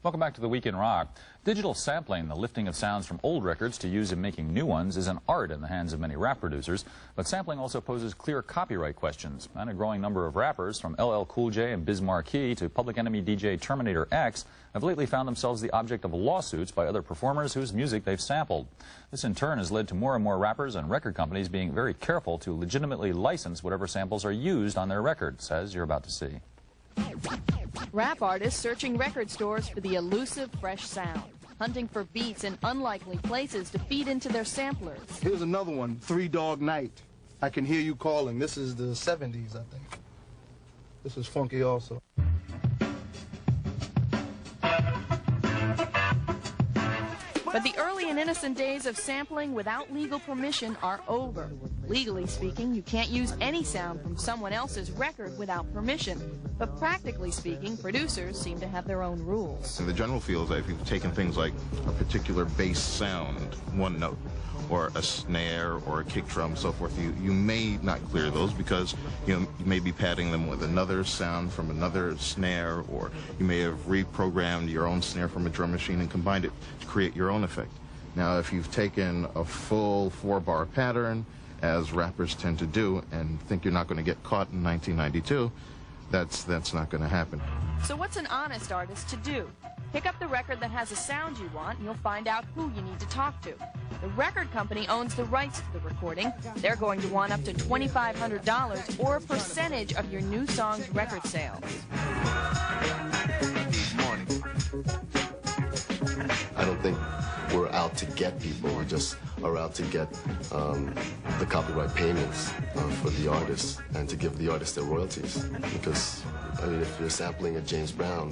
Welcome back to the Week in Rock. Digital sampling, the lifting of sounds from old records to use in making new ones, is an art in the hands of many rap producers. But sampling also poses clear copyright questions. And a growing number of rappers, from LL Cool J and Biz Markie to Public Enemy DJ Terminator X, have lately found themselves the object of lawsuits by other performers whose music they've sampled. This in turn has led to more and more rappers and record companies being very careful to legitimately license whatever samples are used on their records, as you're about to see. Rap artists searching record stores for the elusive fresh sound, hunting for beats in unlikely places to feed into their samplers. Here's another one, Three Dog Night. I Can Hear You Calling. This is the 70s, I think. This is funky also. But the early and innocent days of sampling without legal permission are over. Legally speaking, you can't use any sound from someone else's record without permission. But practically speaking, producers seem to have their own rules. And the general feel is that if you've taken things like a particular bass sound, one note, or a snare or a kick drum, so forth, you may not clear those because you may be padding them with another sound from another snare, or you may have reprogrammed your own snare from a drum machine and combined it to create your own effect. Now, if you've taken a full 4-bar pattern, as rappers tend to do, and think you're not going to get caught in 1992, that's not going to happen. So what's an honest artist to do? Pick up the record that has a sound you want, and you'll find out who you need to talk to. The record company owns the rights to the recording. They're going to want up to $2,500 or a percentage of your new song's record sales. I don't think we're out to get people. We just are out to get the copyright payments for the artists and to give the artists their royalties. Because, I mean, if you're sampling a James Brown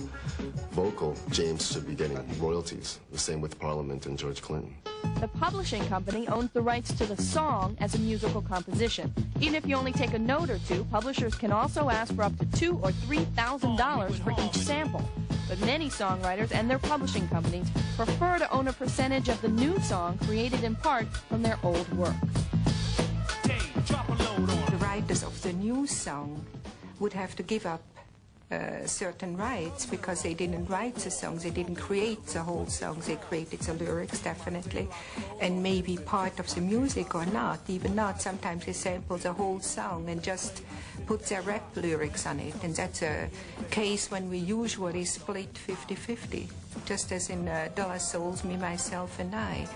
vocal, James should be getting royalties. The same with Parliament and George Clinton. The publishing company owns the rights to the song as a musical composition. Even if you only take a note or two, publishers can also ask for up to $2,000 or $3,000 for each sample. But many songwriters and their publishing companies prefer to own a percentage of the new song created in part from their old work. The writers of the new song would have to give up certain rights because they didn't write the songs, they didn't create the whole songs, they created the lyrics definitely, and maybe part of the music or not, even not. Sometimes they sample the whole song and just put their rap lyrics on it, and that's a case when we usually split 50-50, just as in Dollar Souls, Me, Myself, and I.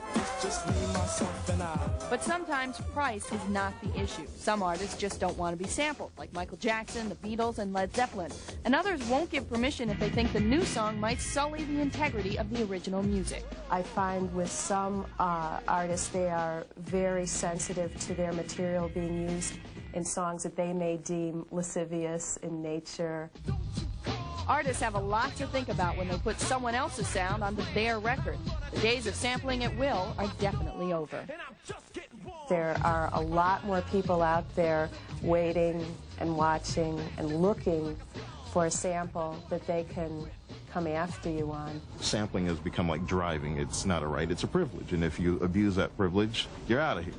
But sometimes price is not the issue. Some artists just don't want to be sampled, like Michael Jackson, the Beatles, and Led Zeppelin. And others won't give permission if they think the new song might sully the integrity of the original music. I find with some artists, they are very sensitive to their material being used in songs that they may deem lascivious in nature. Artists have a lot to think about when they put someone else's sound onto their record. The days of sampling at will are definitely over. There are a lot more people out there waiting and watching and looking for a sample that they can come after you on. Sampling has become like driving. It's not a right, it's a privilege. And if you abuse that privilege, you're out of here.